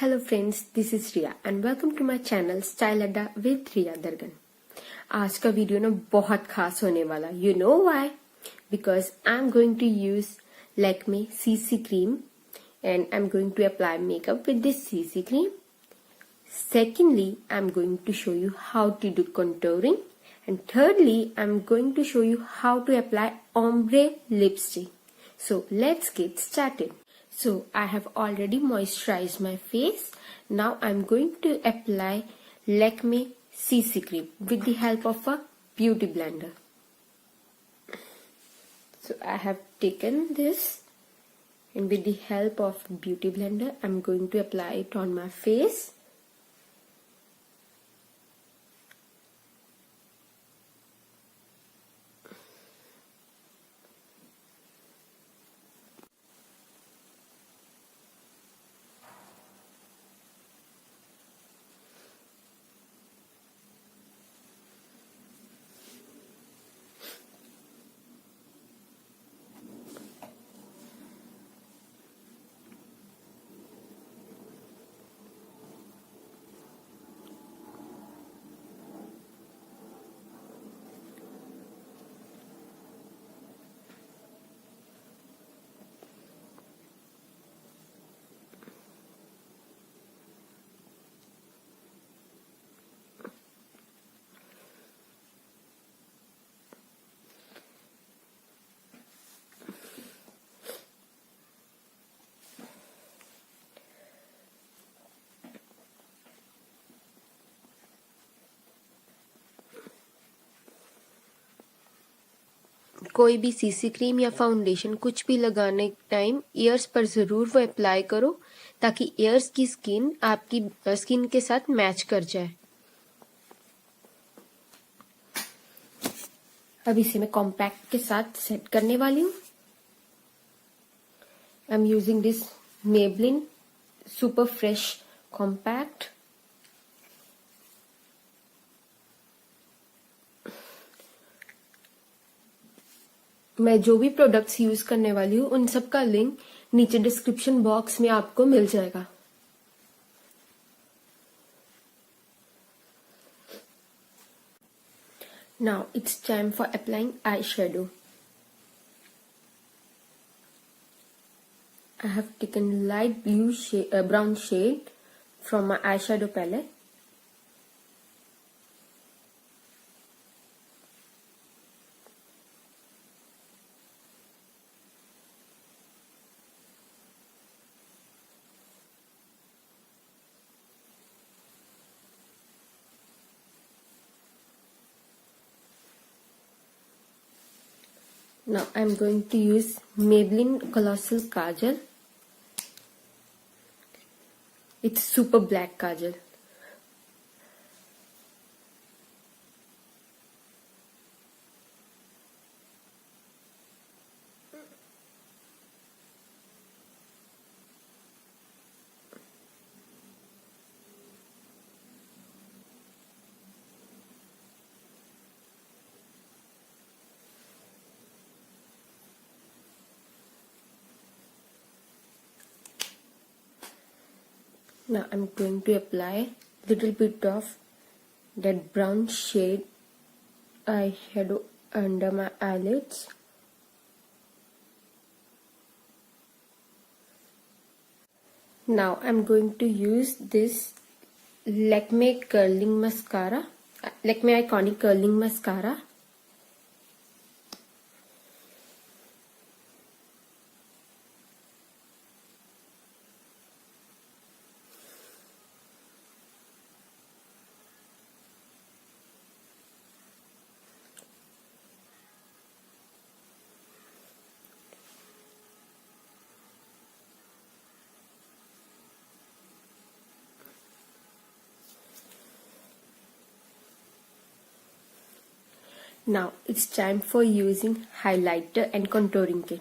Hello friends, this is Riya and welcome to my channel style Adda with Riya Dargan. आज का video ना बहुत खास होने वाला। You know why? Because I am going to use Lakme CC cream and I am going to apply makeup with this CC cream. Secondly, I'm going to show you how to do contouring, and thirdly, I'm going to show you how to apply ombre lipstick. So let's get started. So I have already moisturized my face. Now I'm going to apply Lakme CC cream with the help of a beauty blender. So I have taken this, and with the help of beauty blender I'm going to apply it on my face. कोई भी CC cream या foundation कुछ भी लगाने time years पर ज़रूर वो apply करो, ताकि ईयर्स की स्किन आपकी स्किन के साथ मैच कर जाए. अब इसे मैं कॉम्पैक्ट के साथ सेट करने वाली हूँ. I am using this Maybelline super fresh compact. मैं जो भी प्रोडक्ट्स यूज करने वाली हूँ उन सब का लिंक नीचे डिस्क्रिप्शन बॉक्स में आपको मिल जाएगा. Now it's time for applying eye shadow. I have taken light blue brown shade from my eyeshadow palette. Now I'm going to use Maybelline Colossal Kajal. It's super black kajal. Now I'm going to apply little bit of that brown shade eyeshadow under my eyelids. Now I'm going to use this Lakme curling mascara, Lakme iconic curling mascara. Now it's time for using highlighter and contouring kit.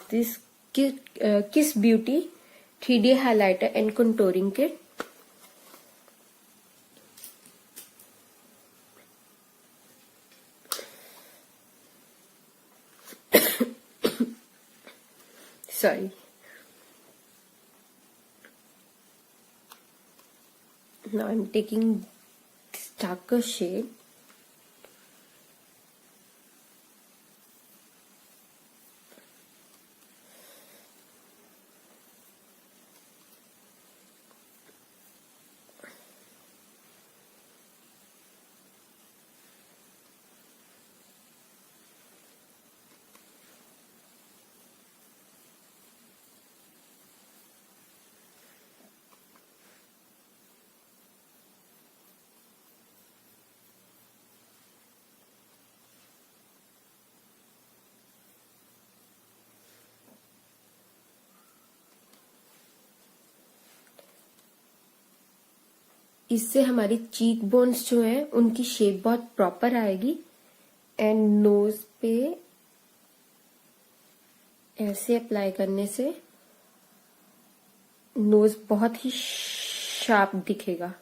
This Kiss Beauty 3D highlighter and contouring kit. Sorry. Now I'm taking this darker shade. इससे हमारी cheek bones जो है उनकी shape बहुत proper आएगी and knows पे ऐसे apply करने से नोज बहुत ही शार्प दिखेगा।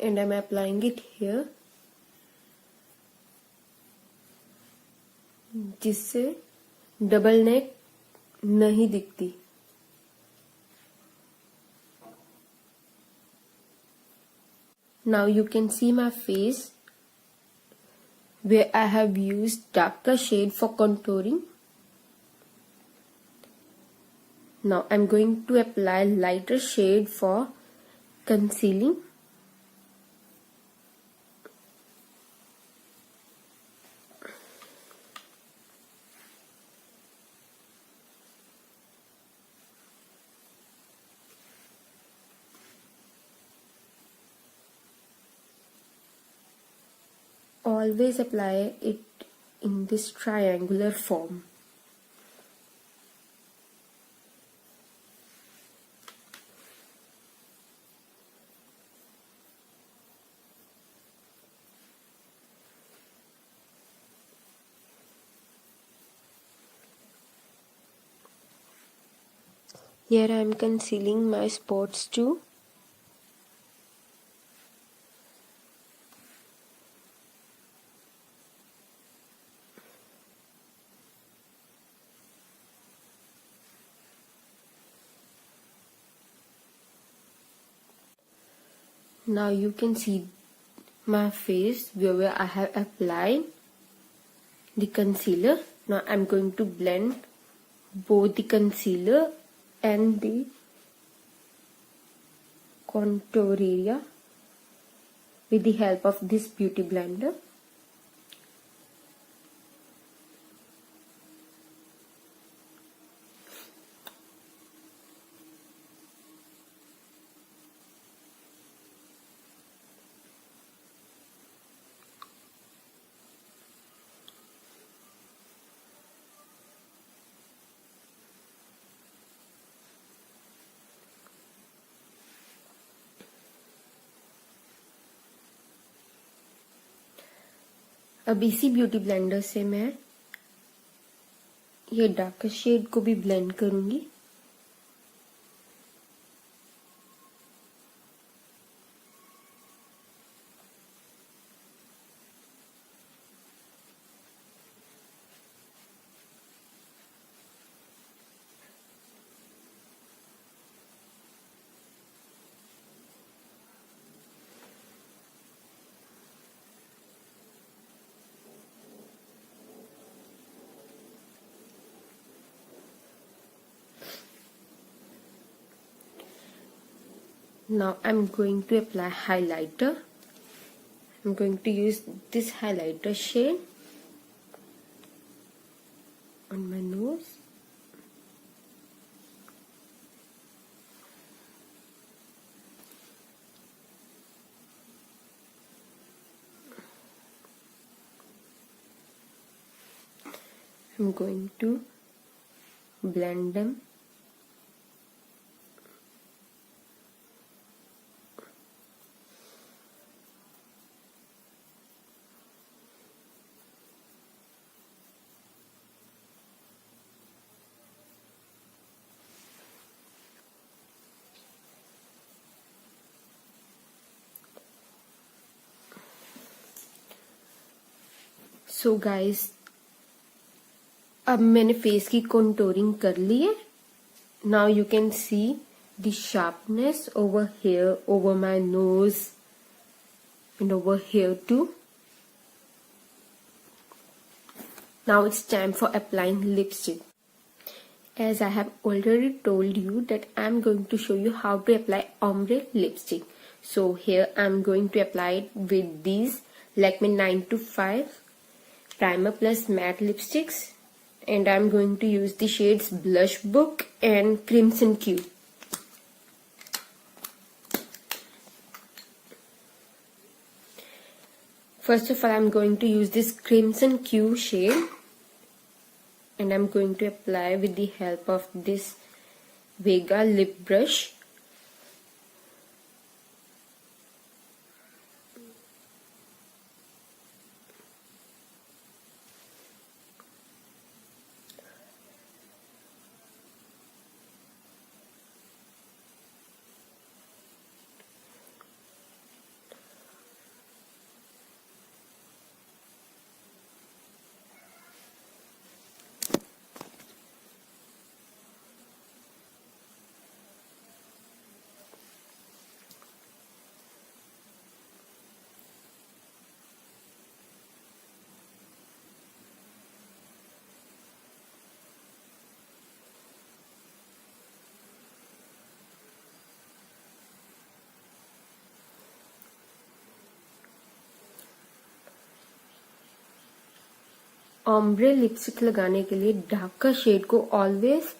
And I'm applying it here, जिससे डबल नेक नहीं दिखती। Now you can see my face where I have used darker shade for contouring. Now I'm going to apply lighter shade for concealing. Always apply it in this triangular form. Here I am concealing my spots too. Now you can see my face where I have applied the concealer. Now I'm going to blend both the concealer and the contour area with the help of this beauty blender. अब इसी beauty blender से मैं ये dark shade को भी blend करूंगी। Now I'm going to apply highlighter. I'm going to use this highlighter shade on my nose. I'm going to blend them. So guys, अब मैंने फेस की कंटूरिंग कर ली है. Now you can see the sharpness over here, over my nose and over here too. Now it's time for applying lipstick. As I have already told you that I'm going to show you how to apply ombre lipstick. So here I'm going to apply it with these Lakme 925 Primer Plus Matte Lipsticks. And I'm going to use the shades Blush Book and Crimson Q. First of all, I'm going to use this Crimson Q shade. And I'm going to apply with the help of this Vega lip brush. Ombre lipstick लगाने के लिए dark का shade को always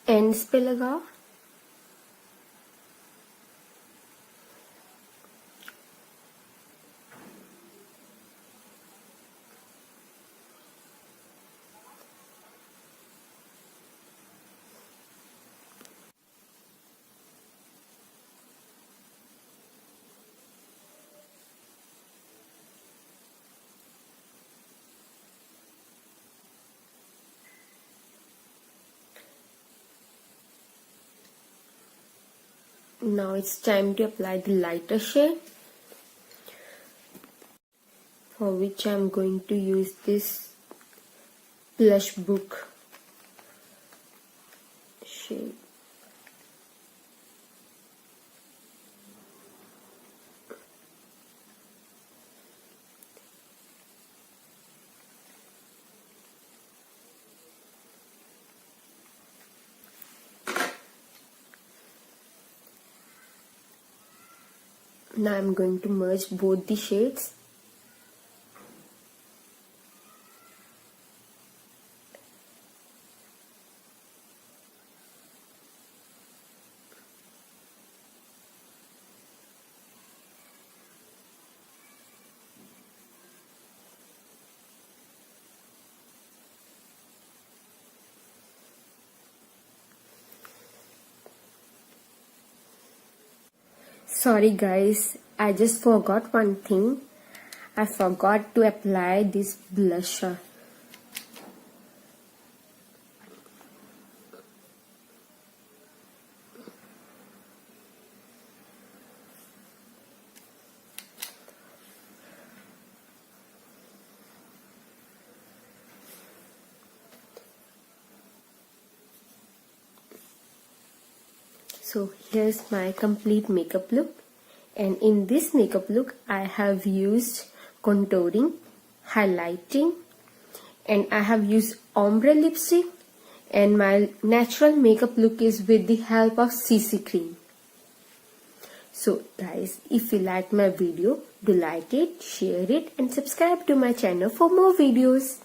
ends पे लगाओ. Now it's time to apply the lighter shade, for which I'm going to use this Blush Book shade. Now I'm going to merge both the shades. Sorry guys, I just forgot one thing. I forgot to apply this blusher. So here's my complete makeup look, and in this makeup look I have used contouring, highlighting, and I have used ombre lipstick, and my natural makeup look is with the help of CC cream. So guys, if you like my video, do like it, share it and subscribe to my channel for more videos.